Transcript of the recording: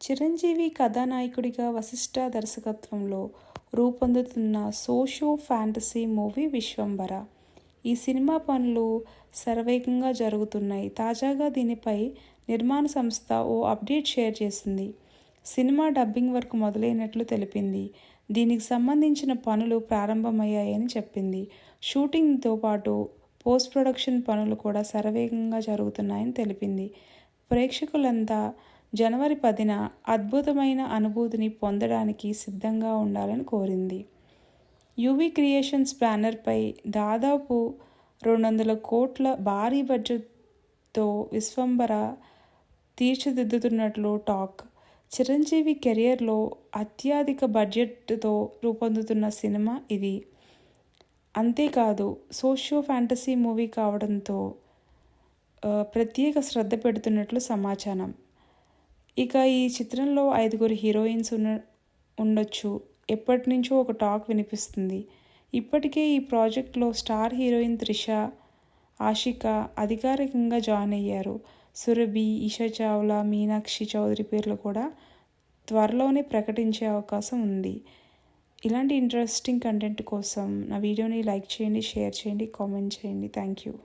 చిరంజీవి కథానాయకుడిగా వశిష్ఠ దర్శకత్వంలో రూపొందుతున్న సోషో ఫ్యాంటసీ మూవీ విశ్వంభర. ఈ సినిమా పనులు శరవేగంగా జరుగుతున్నాయి. తాజాగా దీనిపై నిర్మాణ సంస్థ ఓ అప్డేట్ షేర్ చేసింది. సినిమా డబ్బింగ్ వర్క్ మొదలైనట్లు తెలిపింది. దీనికి సంబంధించిన పనులు ప్రారంభమయ్యాయని చెప్పింది. షూటింగ్తో పాటు పోస్ట్ ప్రొడక్షన్ పనులు కూడా శరవేగంగా జరుగుతున్నాయని తెలిపింది. ప్రేక్షకులంతా జనవరి 10న అద్భుతమైన అనుభూతిని పొందడానికి సిద్ధంగా ఉండాలని కోరింది. యువి క్రియేషన్స్ బ్యానర్పై దాదాపు 200 కోట్ల భారీ బడ్జెట్తో విశ్వంభర తీర్చిదిద్దుతున్నట్లు టాక్. చిరంజీవి కెరియర్లో అత్యధిక బడ్జెట్తో రూపొందుతున్న సినిమా ఇది. అంతేకాదు సోషో ఫ్యాంటసీ మూవీ కావడంతో ప్రత్యేక శ్రద్ధ పెడుతున్నట్లు సమాచారం. ఇక ఈ చిత్రంలో 5 హీరోయిన్స్ ఉండొచ్చు ఎప్పటి నుంచో ఒక టాక్ వినిపిస్తుంది. ఇప్పటికే ఈ ప్రాజెక్ట్లో స్టార్ హీరోయిన్ త్రిష, ఆషికా అధికారికంగా జాయిన్ అయ్యారు. సురభి, ఈషా చావ్లా, మీనాక్షి చౌదరి పేర్లు కూడా త్వరలోనే ప్రకటించే అవకాశం ఉంది. ఇలాంటి ఇంట్రెస్టింగ్ కంటెంట్ కోసం నా వీడియోని లైక్ చేయండి, షేర్ చేయండి, కామెంట్ చేయండి. Thank you.